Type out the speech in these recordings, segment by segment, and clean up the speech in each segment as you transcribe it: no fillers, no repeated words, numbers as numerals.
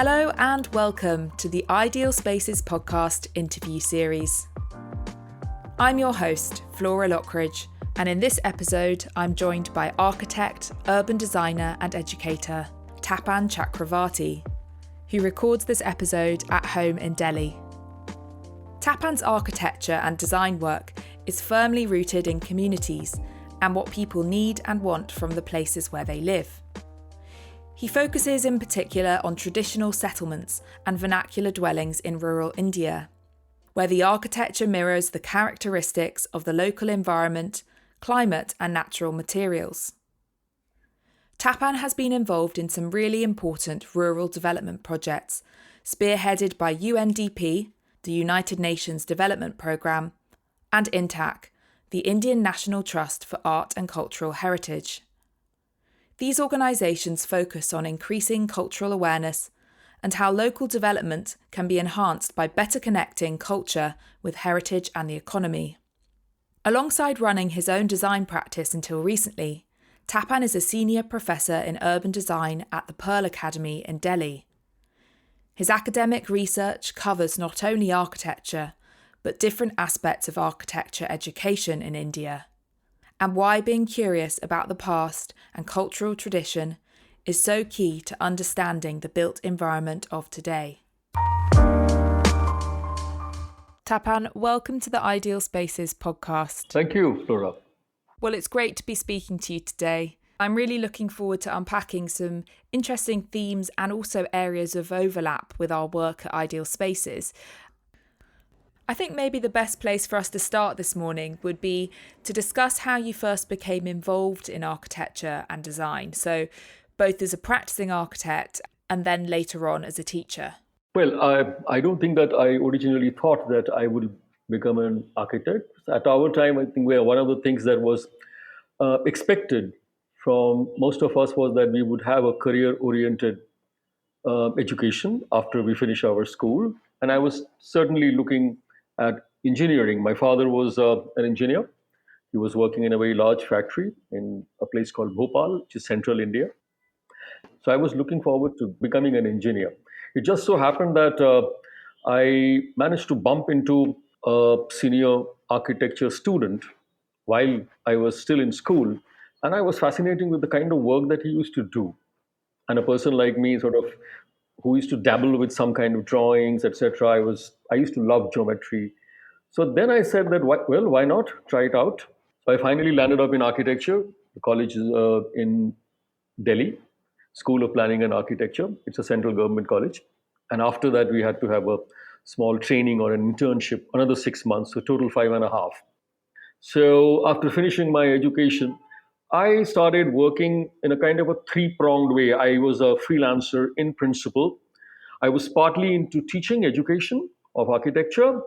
Hello and welcome to the Ideal Spaces podcast interview series. I'm your host, Flora Loughridge, and in this episode I'm joined by architect, urban designer and educator Tapan Chakravarty, who records this episode at home in Delhi. Tapan's architecture and design work is firmly rooted in communities and what people need and want from the places where they live. He focuses in particular on traditional settlements and vernacular dwellings in rural India, where the architecture mirrors the characteristics of the local environment, climate and natural materials. Tapan has been involved in some really important rural development projects, spearheaded by UNDP, the United Nations Development Programme, and INTACH, the Indian National Trust for Art and Cultural Heritage. These organisations focus on increasing cultural awareness and how local development can be enhanced by better connecting culture with heritage and the economy. Alongside running his own design practice until recently, Tapan is a senior professor in urban design at the Pearl Academy in Delhi. His academic research covers not only architecture, but different aspects of architecture education in India, and why being curious about the past and cultural tradition is so key to understanding the built environment of today. Tapan, welcome to the Ideal Spaces podcast. Thank you, Flora. Well, it's great to be speaking to you today. I'm really looking forward to unpacking some interesting themes and also areas of overlap with our work at Ideal Spaces. I think maybe the best place for us to start this morning would be to discuss how you first became involved in architecture and design, so both as a practicing architect and then later on as a teacher. Well, I don't think that I originally thought that I would become an architect. At our time, I think one of the things that was expected from most of us was that we would have a career-oriented education after we finish our school. And I was certainly looking at engineering. My father was an engineer. He was working in a very large factory in a place called Bhopal, which is central India. So I was looking forward to becoming an engineer. It just so happened that I managed to bump into a senior architecture student while I was still in school. And I was fascinated with the kind of work that he used to do. And a person like me, sort of, who used to dabble with some kind of drawings, etc. I used to love geometry. So then I said that, why not try it out? So I finally landed up in architecture. The college is in Delhi, School of Planning and Architecture. It's a central government college. And after that, we had to have a small training or an internship, another 6 months, so total 5.5. So after finishing my education, I started working in a kind of a three-pronged way. I was a freelancer in principle. I was partly into teaching education of architecture,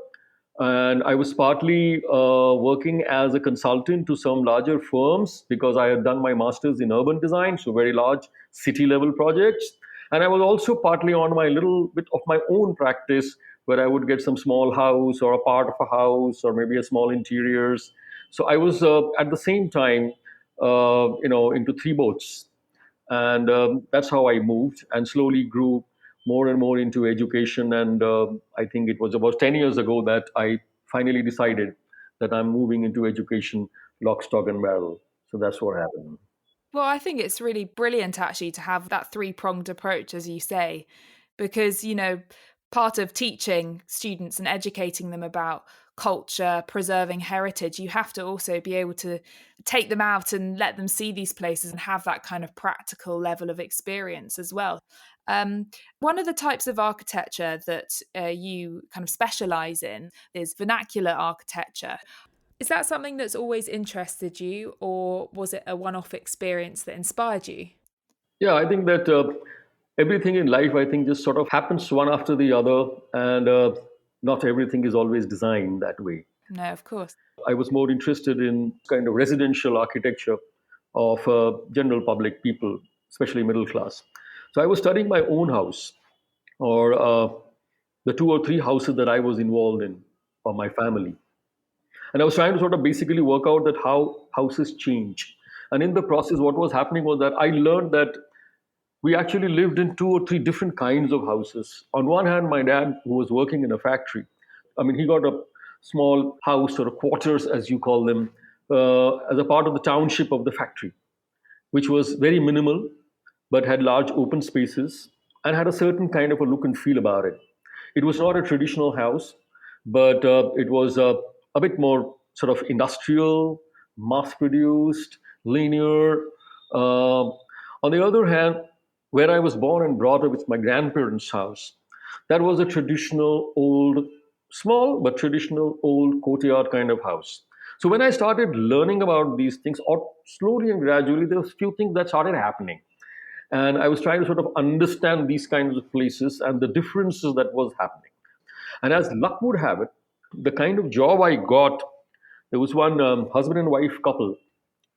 and I was partly working as a consultant to some larger firms because I had done my master's in urban design, so very large city-level projects. And I was also partly on my little bit of my own practice where I would get some small house or a part of a house or maybe a small interiors. So I was at the same time into three boats. And that's how I moved and slowly grew more and more into education. And I think it was about 10 years ago that I finally decided that I'm moving into education, lock, stock and barrel. So that's what happened. Well, I think it's really brilliant actually to have that three-pronged approach, as you say, because, part of teaching students and educating them about culture, preserving heritage, you have to also be able to take them out and let them see these places and have that kind of practical level of experience as well. One of the types of architecture that you kind of specialise in is vernacular architecture. Is that something that's always interested you, or was it a one-off experience that inspired you? Yeah, I think that everything in life, I think, just sort of happens one after the other, and not everything is always designed that way. No, of course. I was more interested in kind of residential architecture of general public people, especially middle class. So I was studying my own house, or the 2 or 3 houses that I was involved in, or my family. And I was trying to sort of basically work out that how houses change. And in the process, what was happening was that I learned that we actually lived in two or three different kinds of houses. On one hand, my dad, who was working in a factory, I mean, he got a small house or a quarters, as you call them, as a part of the township of the factory, which was very minimal but had large open spaces and had a certain kind of a look and feel about it. It was not a traditional house, but it was a bit more sort of industrial, mass produced, linear. On the other hand, where I was born and brought up, it's my grandparents' house. That was a traditional old, small but traditional old courtyard kind of house. So when I started learning about these things, or slowly and gradually, there was a few things that started happening. And I was trying to sort of understand these kinds of places and the differences that was happening. And as luck would have it, the kind of job I got, there was one husband and wife couple,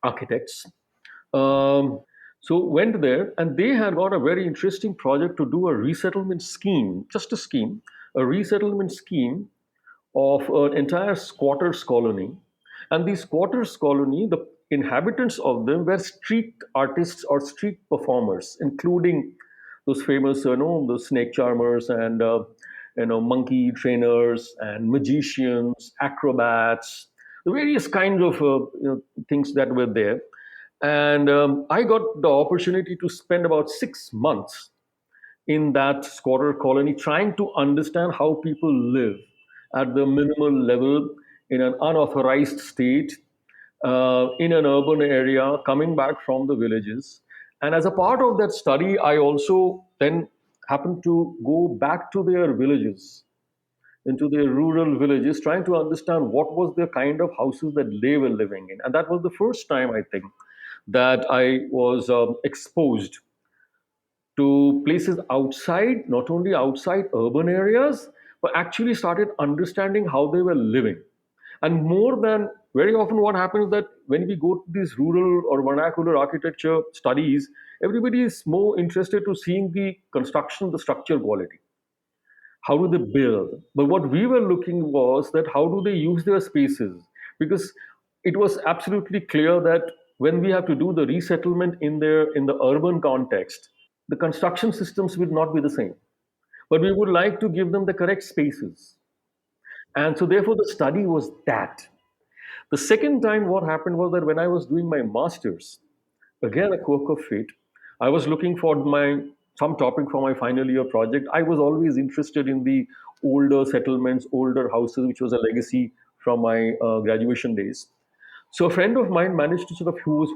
architects. Um, so went there, and they had got a very interesting project to do a resettlement scheme, just a resettlement scheme of an entire squatters colony. And these squatters colony, the inhabitants of them were street artists or street performers, including those famous, the snake charmers and monkey trainers and magicians, acrobats, the various kinds of things that were there. And I got the opportunity to spend about 6 months in that squatter colony trying to understand how people live at the minimal level in an unauthorized state in an urban area coming back from the villages. And as a part of that study, I also then happened to go back to their villages, into their rural villages, trying to understand what was the kind of houses that they were living in. And that was the first time, I think, that I was exposed to places outside, not only outside urban areas, but actually started understanding how they were living. And more than very often, what happens is that when we go to these rural or vernacular architecture studies, everybody is more interested to seeing the construction, the structure quality. How do they build? But what we were looking was that how do they use their spaces? Because it was absolutely clear that when we have to do the resettlement in the urban context, the construction systems will not be the same. But we would like to give them the correct spaces. And so therefore the study was that. The second time what happened was that when I was doing my masters, again a quirk of fate, I was looking for my some topic for my final year project. I was always interested in the older settlements, older houses, which was a legacy from my graduation days. So a friend of mine managed to sort of who's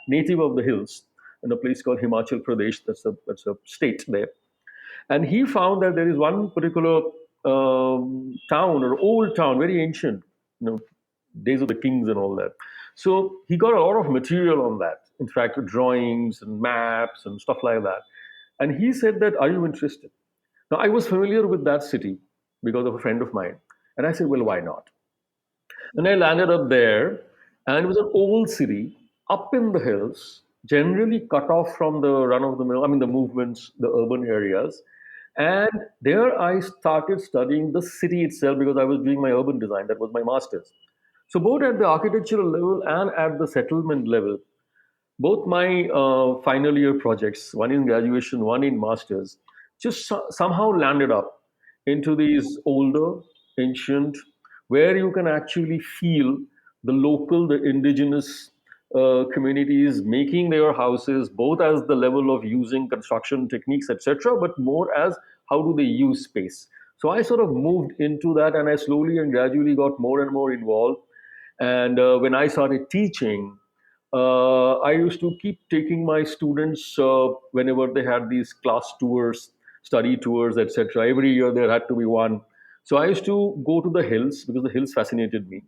native of the hills in a place called Himachal Pradesh. That's a state there, and he found that there is one particular town or old town, very ancient, days of the kings and all that. So he got a lot of material on that. In fact, drawings and maps and stuff like that. And he said that, "Are you interested?" Now I was familiar with that city because of a friend of mine, and I said, "Well, why not?" And I landed up there, and it was an old city up in the hills, generally cut off from the run of the mill, I mean, the movements, the urban areas. And there I started studying the city itself because I was doing my urban design. That was my master's. So, both at the architectural level and at the settlement level, both my final year projects, one in graduation, one in masters, just somehow landed up into these older, ancient, where you can actually feel the local, the indigenous communities making their houses, both as the level of using construction techniques, etc., but more as how do they use space. So I sort of moved into that, and I slowly and gradually got more and more involved. And when I started teaching, I used to keep taking my students whenever they had these class tours, study tours, etc. Every year there had to be one. So I used to go to the hills because the hills fascinated me.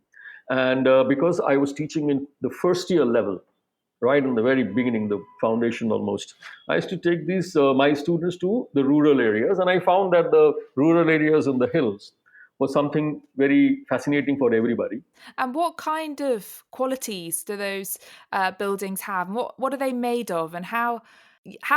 And because I was teaching in the first year level, right in the very beginning, the foundation almost, I used to take these my students to the rural areas, and I found that the rural areas in the hills was something very fascinating for everybody. And what kind of qualities do those buildings have? And what are they made of? And how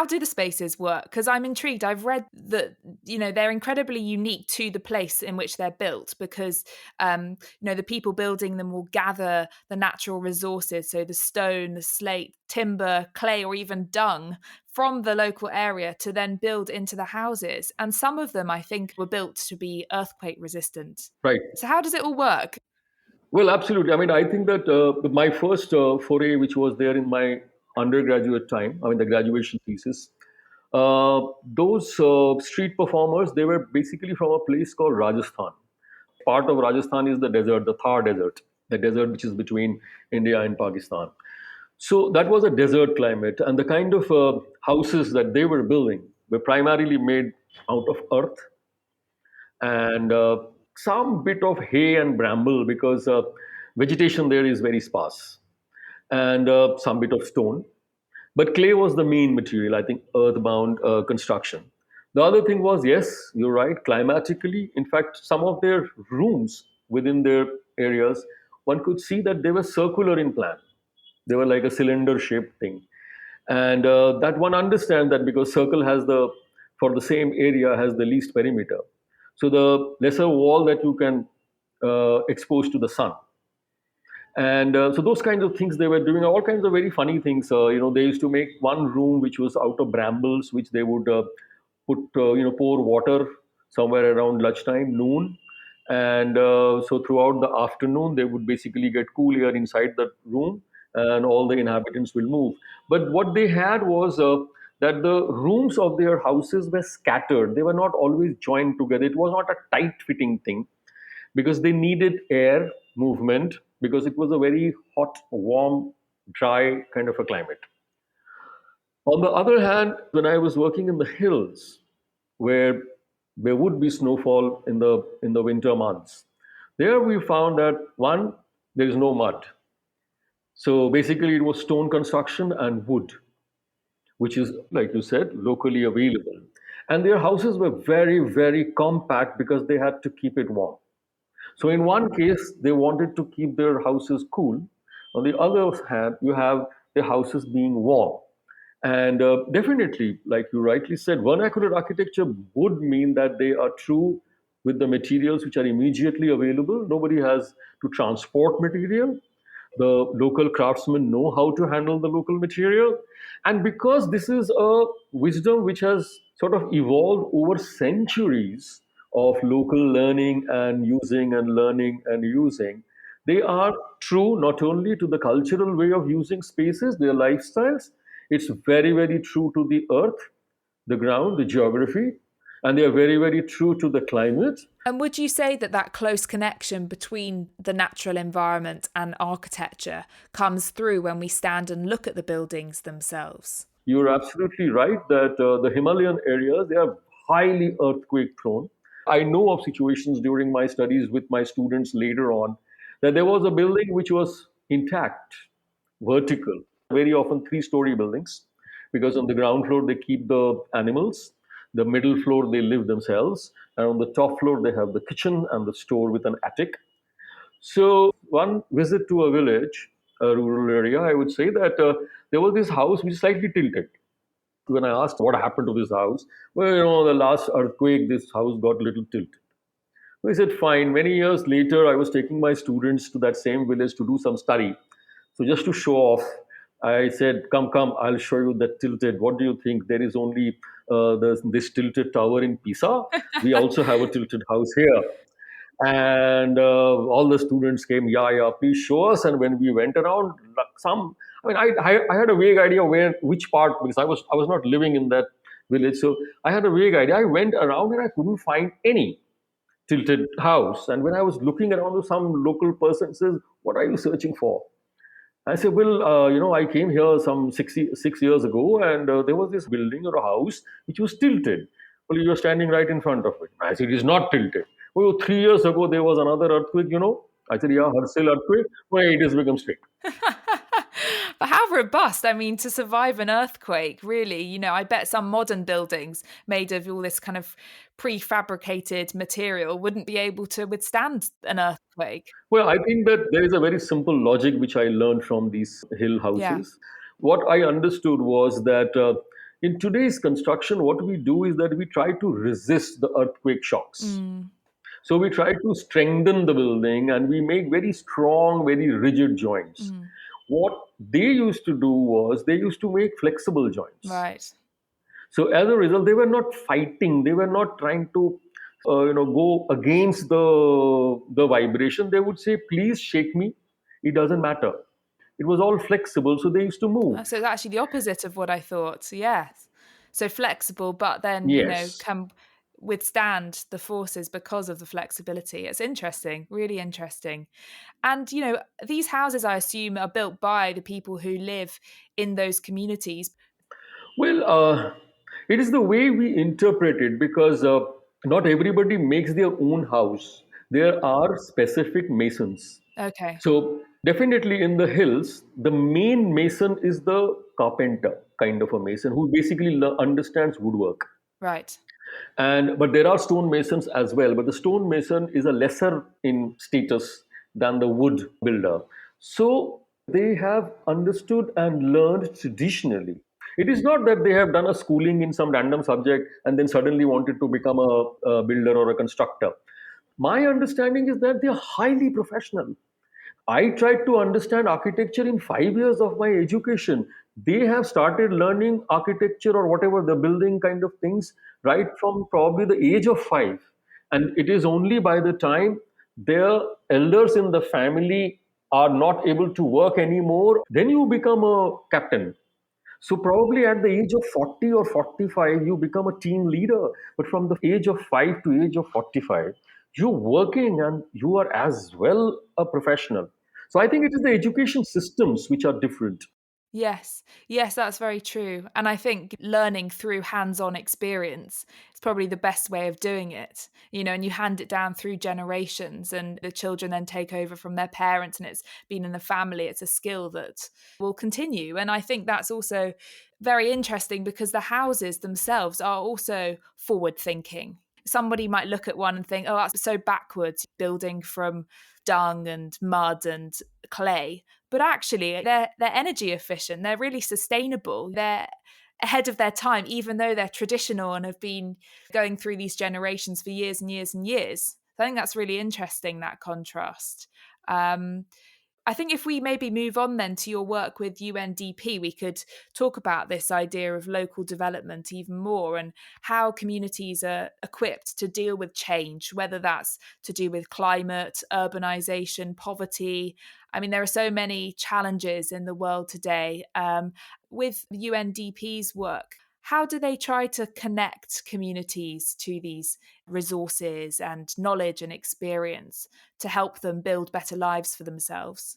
do the spaces work? Because I'm intrigued. I've read that they're incredibly unique to the place in which they're built because the people building them will gather the natural resources, so the stone, the slate, timber, clay, or even dung from the local area to then build into the houses. And some of them, I think, were built to be earthquake resistant. Right. So how does it all work? Well, absolutely. I mean, I think that my first foray, which was there in my undergraduate time, I mean, the graduation thesis, those street performers, they were basically from a place called Rajasthan. Part of Rajasthan is the desert, the Thar Desert, the desert which is between India and Pakistan. So that was a desert climate, and the kind of houses that they were building were primarily made out of earth and some bit of hay and bramble because vegetation there is very sparse, and some bit of stone. But clay was the main material, I think, earthbound construction. The other thing was, yes, you're right, climatically, in fact, some of their rooms within their areas, one could see that they were circular in plan. They were like a cylinder shaped thing. And that one understands that because circle has the, for the same area, has the least perimeter. So the lesser wall that you can expose to the sun. And so those kinds of things they were doing, all kinds of very funny things. They used to make one room which was out of brambles, which they would pour water somewhere around lunchtime, noon. And so throughout the afternoon, they would basically get cool air inside the room and all the inhabitants will move. But what they had was that the rooms of their houses were scattered. They were not always joined together. It was not a tight fitting thing because they needed air movement because it was a very hot, warm, dry kind of a climate. On the other hand, when I was working in the hills, where there would be snowfall in the winter months, there we found that one, there is no mud. So basically, it was stone construction and wood, which is, like you said, locally available. And their houses were very, very compact because they had to keep it warm. So in one case, they wanted to keep their houses cool. On the other hand, you have the houses being warm. And definitely, like you rightly said, vernacular architecture would mean that they are true with the materials which are immediately available. Nobody has to transport material. The local craftsmen know how to handle the local material. And because this is a wisdom which has sort of evolved over centuries of local learning and using and learning and using, they are true not only to the cultural way of using spaces, their lifestyles, it's very, very true to the earth, the ground, the geography, and they are very, very true to the climate. And would you say that that close connection between the natural environment and architecture comes through when we stand and look at the buildings themselves? You're absolutely right that the Himalayan areas, they are highly earthquake prone. I know of situations during my studies with my students later on that there was a building which was intact, vertical, very often three-story buildings, because on the ground floor they keep the animals, the middle floor they live themselves, and on the top floor they have the kitchen and the store with an attic. So one visit to a village, a rural area, I would say that there was this house which is slightly tilted. When I asked what happened to this house, well, the last earthquake, this house got a little tilted. So he said, fine. Many years later, I was taking my students to that same village to do some study. So just to show off, I said, come, I'll show you that tilted. What do you think? There is only this tilted tower in Pisa. We also have a tilted house here. And all the students came, yeah, please show us. And when we went around, I had a vague idea which part, because I was not living in that village. So I had a vague idea. I went around and I couldn't find any tilted house. And when I was looking around, some local person says, what are you searching for? I said, well, I came here some 6 years ago, and there was this building or a house which was tilted. Well, you're standing right in front of it. I said, it is not tilted. Oh, 3 years ago, there was another earthquake. I said, yeah, Harsil earthquake. Well, it has become straight. But how robust, I mean, to survive an earthquake, really, I bet some modern buildings made of all this kind of prefabricated material wouldn't be able to withstand an earthquake. Well, I think that there is a very simple logic which I learned from these hill Yeah. houses. What I understood was that in today's construction, what we do is that we try to resist the earthquake shocks. So we try to strengthen the building and we make very strong, very rigid joints. What they used to do was they used to make flexible joints. Right. So as a result, they were not fighting. They were not trying to, go against the vibration. They would say, "Please shake me. It doesn't matter." It was all flexible, so they used to move. So it's actually the opposite of what I thought. Yes. So flexible, but then, Yes. can withstand the forces because of the flexibility. It's interesting, really interesting. And, these houses, I assume, are built by the people who live in those communities. Well, it is the way we interpret it because not everybody makes their own house. There are specific masons. Okay. So, definitely in the hills, the main mason is the carpenter kind of a mason who basically understands woodwork. Right. And but there are stonemasons as well, but the stonemason is a lesser in status than the wood builder. So they have understood and learned traditionally. It is not that they have done a schooling in some random subject and then suddenly wanted to become a builder or a constructor. My understanding is that they are highly professional. I tried to understand architecture in 5 years of my education. They have started learning architecture or whatever the building kind of things right from probably the age of 5. And it is only by the time their elders in the family are not able to work anymore, then you become a captain. So probably at the age of 40 or 45, you become a team leader. But from the age of 5 to age of 45, you're working and you are as well a professional. So I think it is the education systems which are different. Yes, yes, that's very true. And I think learning through hands on experience is probably the best way of doing it, and you hand it down through generations, and the children then take over from their parents, and it's been in the family. It's a skill that will continue. And I think that's also very interesting because the houses themselves are also forward thinking. Somebody might look at one and think, oh, that's so backwards, building from dung and mud and clay, but actually they're energy efficient, they're really sustainable, they're ahead of their time, even though they're traditional and have been going through these generations for years and years and years. So I think that's really interesting, that contrast. I think if we maybe move on then to your work with UNDP, we could talk about this idea of local development even more and how communities are equipped to deal with change, whether that's to do with climate, urbanisation, poverty. I mean, there are so many challenges in the world today. With UNDP's work, how do they try to connect communities to these resources and knowledge and experience to help them build better lives for themselves?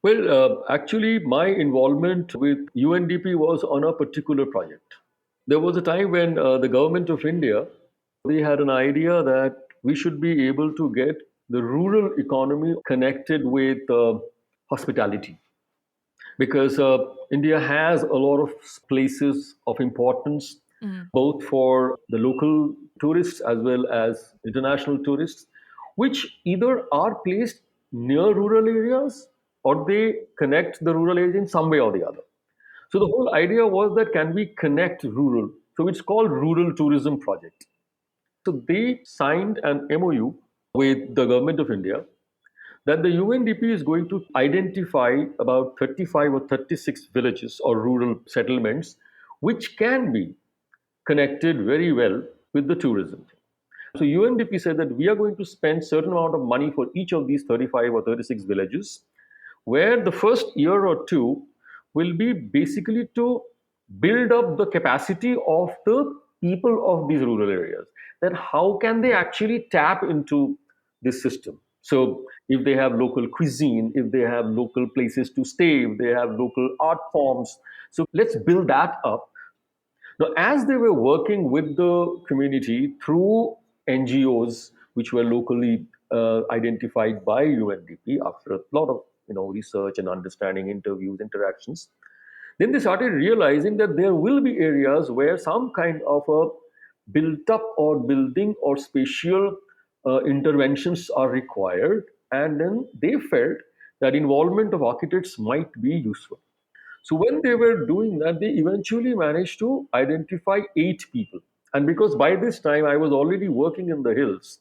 Well, actually, my involvement with UNDP was on a particular project. There was a time when the government of India, they had an idea that we should be able to get the rural economy connected with hospitality because India has a lot of places of importance, Mm. both for the local tourists as well as international tourists, which either are placed near rural areas or they connect the rural area in some way or the other. So the whole idea was that can we connect rural? So it's called Rural Tourism Project. So they signed an MOU with the government of India that the UNDP is going to identify about 35 or 36 villages or rural settlements which can be connected very well with the tourism. So UNDP said that we are going to spend certain amount of money for each of these 35 or 36 villages, where the first year or two will be basically to build up the capacity of the people of these rural areas. That how can they actually tap into this system? So if they have local cuisine, if they have local places to stay, if they have local art forms, so let's build that up. Now, as they were working with the community through NGOs, which were locally identified by UNDP after a lot of research and understanding, interviews, interactions, then they started realizing that there will be areas where some kind of a built up or building or spatial interventions are required, and then they felt that involvement of architects might be useful. So when they were doing that, they eventually managed to identify 8 people. And because by this time I was already working in the hills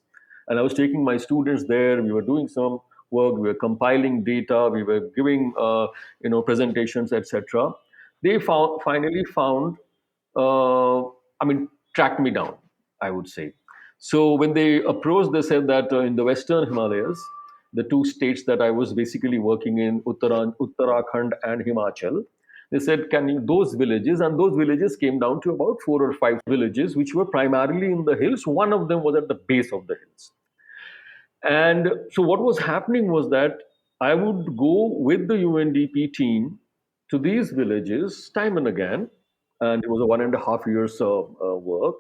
and I was taking my students there, we were doing some work, we were compiling data, we were giving presentations, etc. They finally found tracked me down, I would say. So when they approached, they said that in the Western Himalayas, the two states that I was basically working in, Uttarakhand and Himachal, they said, can you, those villages, and those villages came down to about 4 or 5 villages, which were primarily in the hills. One of them was at the base of the hills. And so what was happening was that I would go with the UNDP team to these villages time and again, and it was a 1.5 years of work.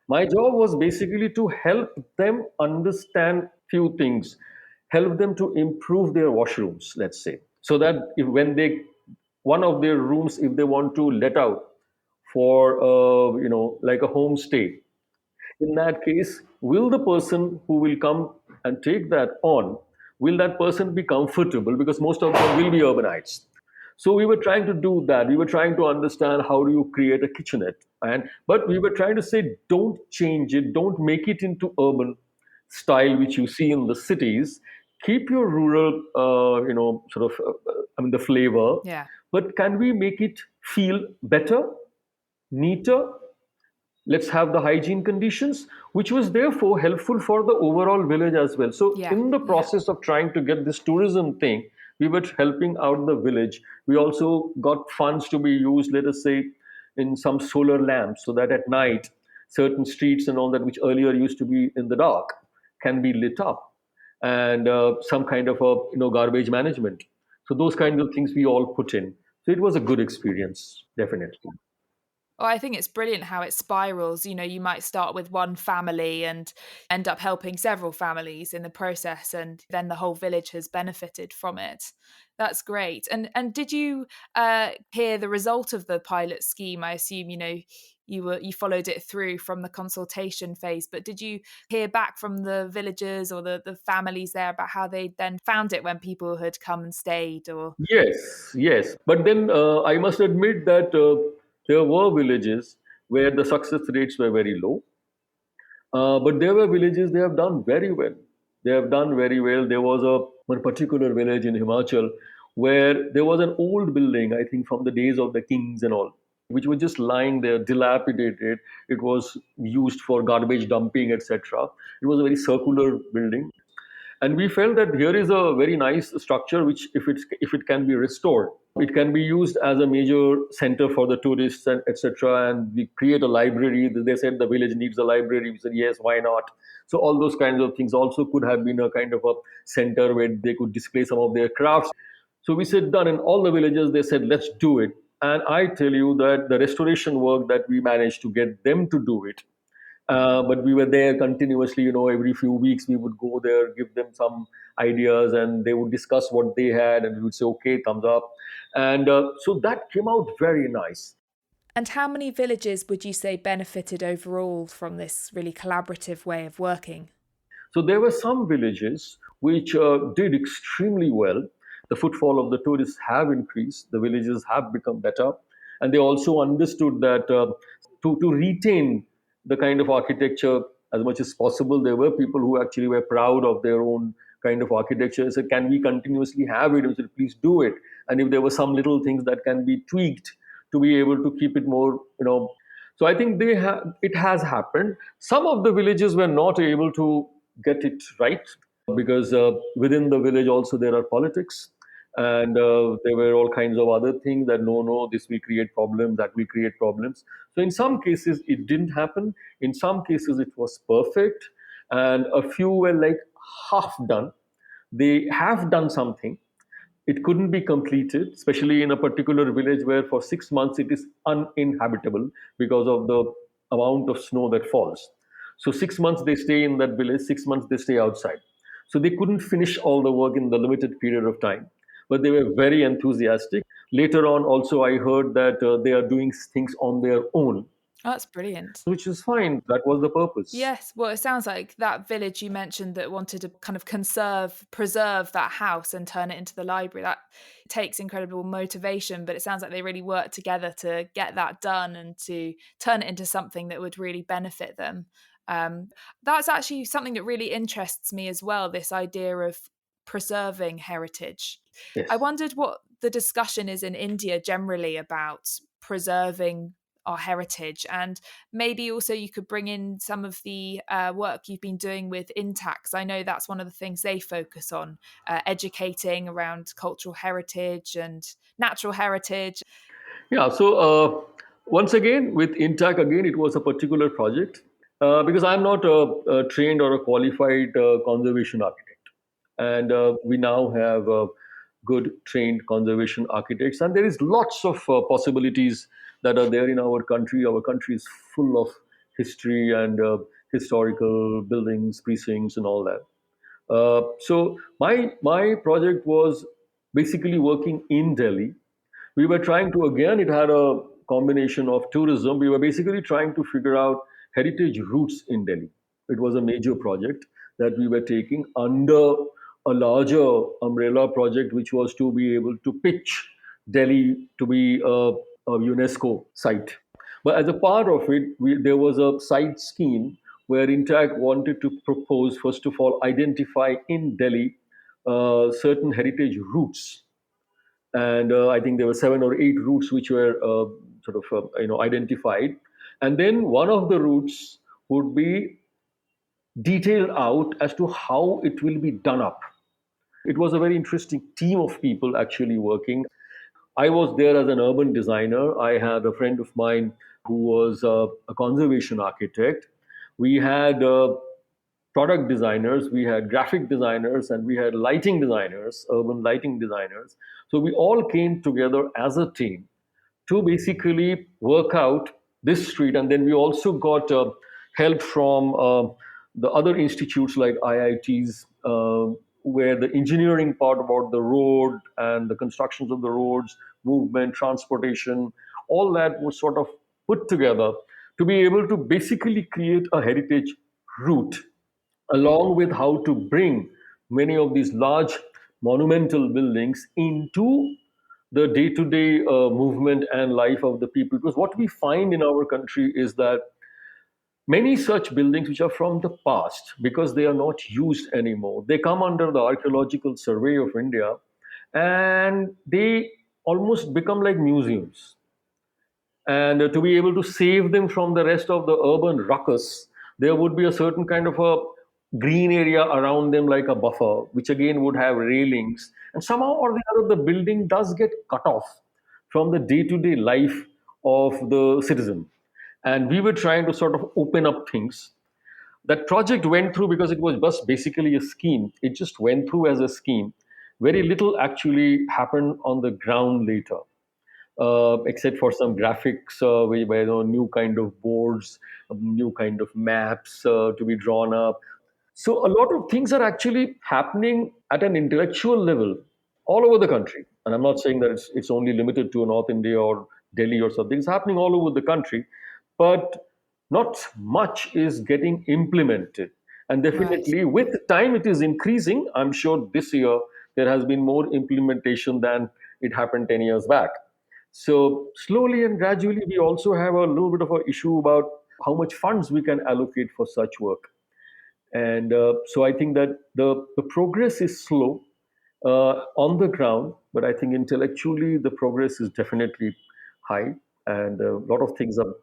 My job was basically to help them understand few things, help them to improve their washrooms, let's say, so that if when they one of their rooms, if they want to let out for like a homestay, in that case, will the person who will come and take that on, will that person be comfortable? Because most of them will be urbanites. So we were trying to do that. We were trying to understand how do you create a kitchenette, and but we were trying to say, don't change it, don't make it into urban style which you see in the cities. Keep your rural, the flavor. Yeah. But can we make it feel better, neater? Let's have the hygiene conditions, which was therefore helpful for the overall village as well. So Yeah. in the Yeah. process of trying to get this tourism thing, we were helping out the village. We also got funds to be used, let us say, in some solar lamps, so that at night certain streets and all that which earlier used to be in the dark can be lit up, and some kind of a garbage management. So those kinds of things we all put in. So it was a good experience, definitely. Oh, I think it's brilliant how it spirals. You know, you might start with one family and end up helping several families in the process, and then the whole village has benefited from it. That's great. And did you hear the result of the pilot scheme? I assume you followed it through from the consultation phase, but did you hear back from the villagers or the families there about how they then found it when people had come and stayed? Or Yes, yes. But then I must admit that there were villages where the success rates were very low. But there were villages they have done very well. They have done very well. There was one particular village in Himachal where there was an old building, I think from the days of the kings and all, which was just lying there, dilapidated. It was used for garbage dumping, etc. It was a very circular building, and we felt that here is a very nice structure which if it can be restored, it can be used as a major center for the tourists and etc. And we create a library. They said the village needs a library. We said yes, why not? So all those kinds of things also could have been a kind of a center where they could display some of their crafts. So we said done. In all the villages they said let's do it. And I tell you that the restoration work that we managed to get them to do it, but we were there continuously. Every few weeks we would go there, give them some ideas, and they would discuss what they had, and we would say, "Okay, thumbs up." And so that came out very nice. and how many villages would you say benefited overall from this really collaborative way of working? So there were some villages which did extremely well. The footfall of the tourists have increased. The villages have become better, and they also understood that to retain the kind of architecture as much as possible. There were people who actually were proud of their own kind of architecture. So can we continuously have it? I said, please do it. And if there were some little things that can be tweaked to be able to keep it more. So I think it has happened. Some of the villages were not able to get it right because within the village also there are politics, and there were all kinds of other things that no, this will create problems, that will create problems. So in some cases it didn't happen. In some cases it was perfect, and a few were like half done. They have done something, it couldn't be completed, especially in a particular village where for 6 months it is uninhabitable because of the amount of snow that falls. So 6 months they stay in that village, 6 months they stay outside. So they couldn't finish all the work in the limited period of time, but they were very enthusiastic. Later on, also, I heard that they are doing things on their own, Oh, that's brilliant. which is fine. That was the purpose. Yes, well, it sounds like that village you mentioned that wanted to kind of preserve that house and turn it into the library. That takes incredible motivation, but it sounds like they really worked together to get that done and to turn it into something that would really benefit them. Um, that's actually something that really interests me as well, this idea of preserving heritage. I Yes. wondered what the discussion is in India generally about preserving our heritage. And maybe also you could bring in some of the work you've been doing with INTACH. I know that's one of the things they focus on, educating around cultural heritage and natural heritage. Yeah, so once again, with INTACH, again, it was a particular project because I'm not a trained or a qualified conservation architect. And we now have good trained conservation architects. And there is lots of possibilities that are there in our country. Our country is full of history and historical buildings, precincts, and all that. So my project was basically working in Delhi. We were trying to, again, it had a combination of tourism. We were basically trying to figure out heritage routes in Delhi. It was a major project that we were taking under a larger umbrella project, which was to be able to pitch Delhi to be a UNESCO site. But as a part of it, there was a side scheme where Intact wanted to propose, first of all, identify in Delhi certain heritage routes, and I think there were 7 or 8 routes which were identified, and then one of the routes would be detailed out as to how it will be done up. It was a very interesting team of people actually working. I was there as an urban designer. I had a friend of mine who was a conservation architect. We had product designers, we had graphic designers, and we had lighting designers, urban lighting designers. So we all came together as a team to basically work out this street. And then we also got help from the other institutes like IITs, where the engineering part about the road and the constructions of the roads, movement, transportation, all that was sort of put together to be able to basically create a heritage route, along with how to bring many of these large monumental buildings into the day-to-day movement and life of the people. Because what we find in our country is that many such buildings which are from the past, because they are not used anymore, they come under the Archaeological Survey of India, and they almost become like museums. And to be able to save them from the rest of the urban ruckus, there would be a certain kind of a green area around them, like a buffer, which again would have railings. And somehow or the other, the building does get cut off from the day to day life of the citizen. And we were trying to sort of open up things. That project went through because it was just basically a scheme. It just went through as a scheme. Very little actually happened on the ground later, except for some graphics, where new kind of boards, new kind of maps to be drawn up. So a lot of things are actually happening at an intellectual level all over the country. And I'm not saying that it's only limited to North India or Delhi or something. It's happening all over the country, but not much is getting implemented. And Right. definitely with time it is increasing. I'm sure this year there has been more implementation than it happened 10 years back. So slowly and gradually, we also have a little bit of an issue about how much funds we can allocate for such work. And so I think that the progress is slow on the ground, but I think intellectually the progress is definitely high, and a lot of things are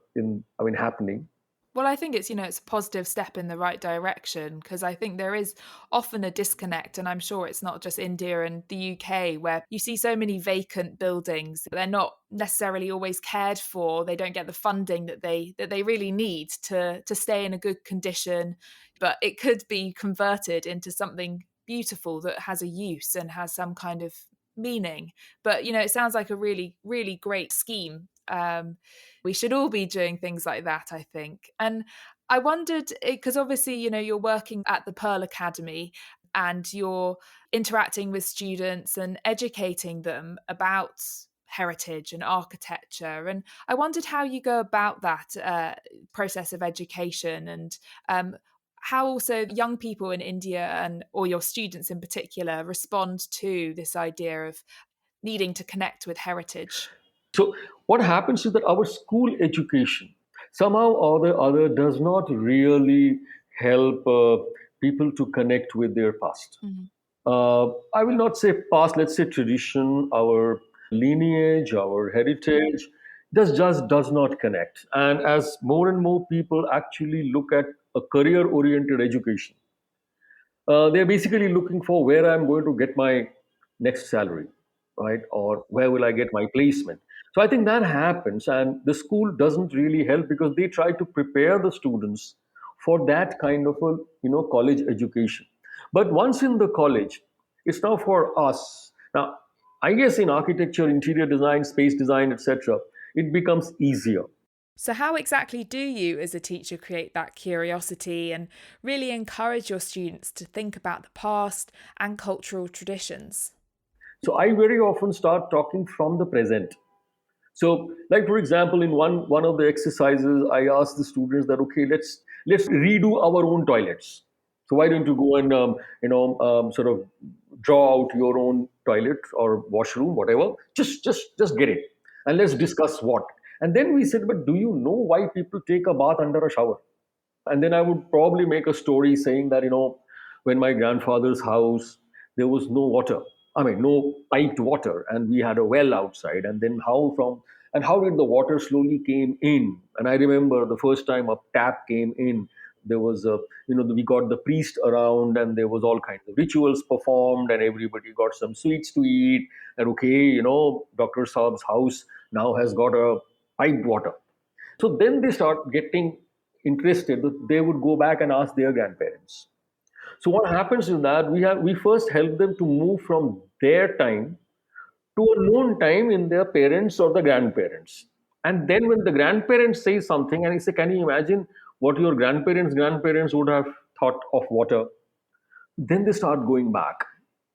happening. Well, I think it's a positive step in the right direction, because I think there is often a disconnect, and I'm sure it's not just India and the UK, where you see so many vacant buildings. They're not necessarily always cared for. They don't get the funding that they really need to stay in a good condition, but it could be converted into something beautiful that has a use and has some kind of meaning. But it sounds like a really, really great scheme. We should all be doing things like that, I think. And I wondered, because obviously, you're working at the Pearl Academy and you're interacting with students and educating them about heritage and architecture. And I wondered how you go about that process of education, and how also young people in India, and or your students in particular, respond to this idea of needing to connect with heritage. So what happens is that our school education somehow or the other does not really help people to connect with their past. Mhm. I will not say past, let's say tradition, our lineage, our heritage. just does not connect. And as more and more people actually look at a career oriented education, they're basically looking for where I'm going to get my next salary, right? Or where will I get my placement? So I think that happens, and the school doesn't really help because they try to prepare the students for that kind of a college education. But once in the college, it's now for us. Now, I guess in architecture, interior design, space design, etc., it becomes easier. So, how exactly do you, as a teacher, create that curiosity and really encourage your students to think about the past and cultural traditions? So I very often start talking from the present. So, like for example, in one of the exercises, I asked the students that okay, let's redo our own toilets. So why don't you go and sort of draw out your own toilet or washroom, whatever. Just get it, and let's discuss what. And then we said, but do you know why people take a bath under a shower? And then I would probably make a story saying that, when my grandfather's house, there was no water. I mean, no piped water, and we had a well outside. And then how did the water slowly came in? And I remember the first time a tap came in, there was we got the priest around, and there was all kinds of rituals performed, and everybody got some sweets to eat. And okay, Dr. Saab's house now has got a piped water. So then they start getting interested. They would go back and ask their grandparents. So what happens is that we first help them to move from their time to a known time in their parents or the grandparents. And then when the grandparents say something and I say, can you imagine what your grandparents would have thought of water? Then they start going back.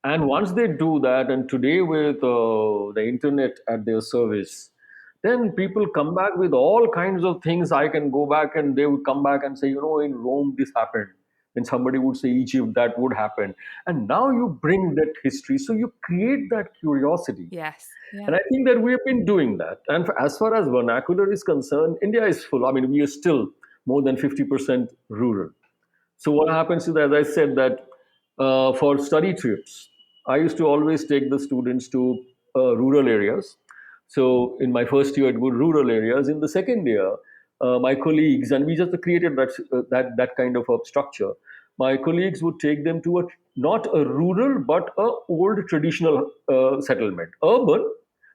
And once they do that, and today with the internet at their service, then people come back with all kinds of things. I can go back and they would come back and say, in Rome, this happened. And somebody would say Egypt, that would happen. And now you bring that history. So you create that curiosity. Yes. Yeah. And I think that we have been doing that. And as far as vernacular is concerned, India is full. I mean, we are still more than 50% rural. So what happens is, as I said, that for study trips, I used to always take the students to rural areas. So in my first year, it was rural areas. In the second year, my colleagues, and we just created that kind of a structure. My colleagues would take them to a not a rural but a old traditional settlement, urban,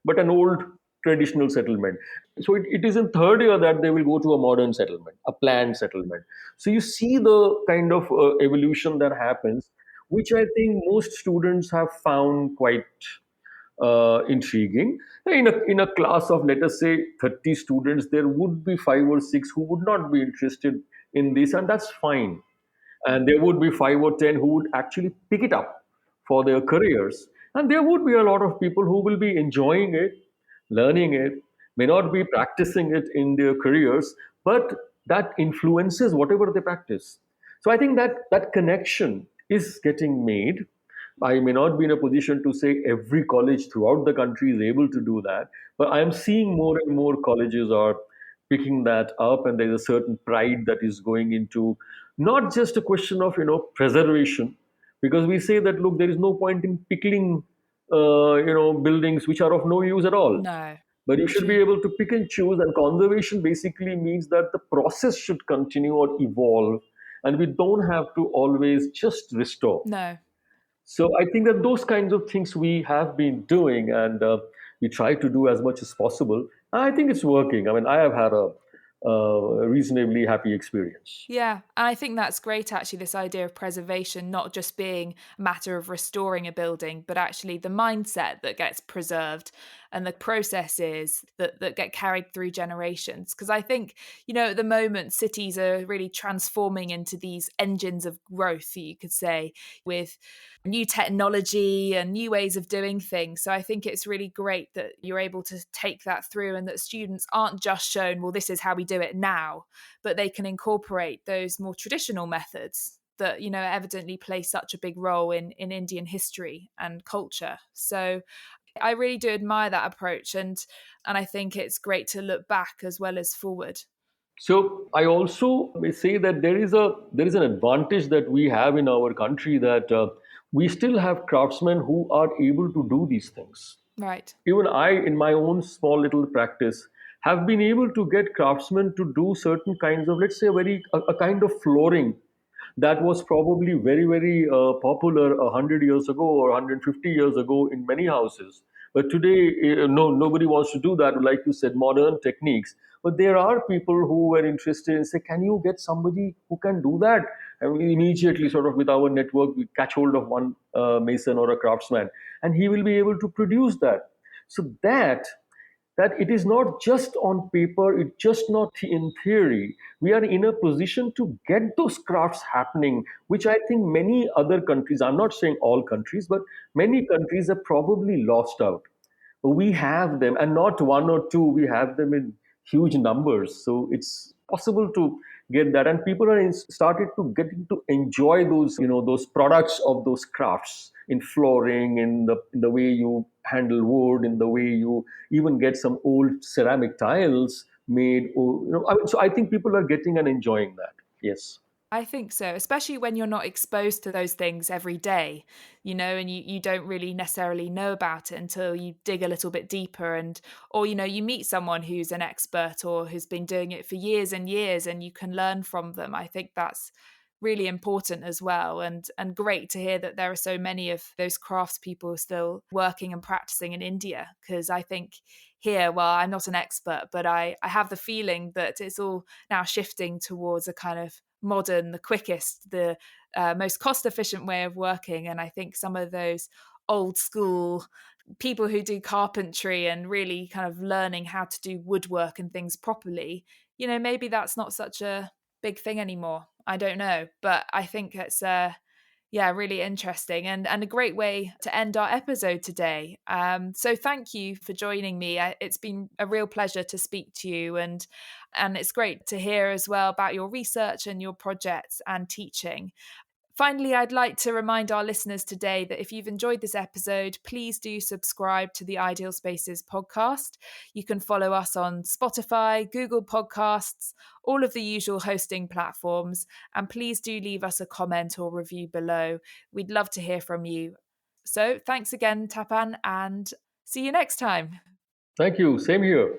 but an old traditional settlement. So it is in third year that they will go to a modern settlement, a planned settlement. So you see the kind of evolution that happens, which I think most students have found quite intriguing. In a class of, let us say, 30 students, there would be five or six who would not be interested in this, and that's fine. And there would be five or 10 who would actually pick it up for their careers. And there would be a lot of people who will be enjoying it, learning it, may not be practicing it in their careers, but that influences whatever they practice. So I think that that connection is getting made. I may not be in a position to say every college throughout the country is able to do that, but I am seeing more and more colleges are picking that up, and there's a certain pride that is going into not just a question of preservation, because we say that look, there is no point in pickling buildings which are of no use at all. No. But you should be able to pick and choose, and conservation basically means that the process should continue or evolve, and we don't have to always just restore. No. So I think that those kinds of things we have been doing, and we try to do as much as possible. I think it's working. I mean, I have had a reasonably happy experience. Yeah, and I think that's great actually, this idea of preservation not just being a matter of restoring a building, but actually the mindset that gets preserved and the processes that get carried through generations. Because I think, at the moment, cities are really transforming into these engines of growth, you could say, with new technology and new ways of doing things. So I think it's really great that you're able to take that through and that students aren't just shown, well, this is how we do it now, but they can incorporate those more traditional methods that evidently play such a big role in Indian history and culture. So I really do admire that approach, and I think it's great to look back as well as forward. So I also may say that there is an advantage that we have in our country, that we still have craftsmen who are able to do these things. Right. Even I, in my own small little practice, have been able to get craftsmen to do certain kinds of, let's say, a kind of flooring that was probably very, very popular 100 years ago or 150 years ago in many houses. But today, no, nobody wants to do that. Like you said, modern techniques. But there are people who were interested and say, can you get somebody who can do that? And we immediately, sort of with our network, we catch hold of one mason or a craftsman, and he will be able to produce that. So that it is not just on paper, it's just not in theory. We are in a position to get those crafts happening, which I think many other countries, I'm not saying all countries, but many countries have probably lost out. We have them, and not one or two, we have them in huge numbers. So it's possible to get that, and people are started to getting to enjoy those, those products of those crafts in flooring, in the way you handle wood, in the way you even get some old ceramic tiles made, or so I think people are getting and enjoying that. Yes. I think so, especially when you're not exposed to those things every day, and you don't really necessarily know about it until you dig a little bit deeper or, you meet someone who's an expert or who's been doing it for years and years and you can learn from them. I think that's really important as well and great to hear that there are so many of those craftspeople still working and practicing in India, because I think here, well, I'm not an expert, but I have the feeling that it's all now shifting towards a kind of modern, the quickest, the most cost efficient way of working. And I think some of those old school people who do carpentry and really kind of learning how to do woodwork and things properly, maybe that's not such a big thing anymore. I don't know. But I think it's really interesting and a great way to end our episode today. So thank you for joining me. It's been a real pleasure to speak to you, and it's great to hear as well about your research and your projects and teaching. Finally, I'd like to remind our listeners today that if you've enjoyed this episode, please do subscribe to the Ideal Spaces podcast. You can follow us on Spotify, Google Podcasts, all of the usual hosting platforms, and please do leave us a comment or review below. We'd love to hear from you. So thanks again, Tapan, and see you next time. Thank you. Same here.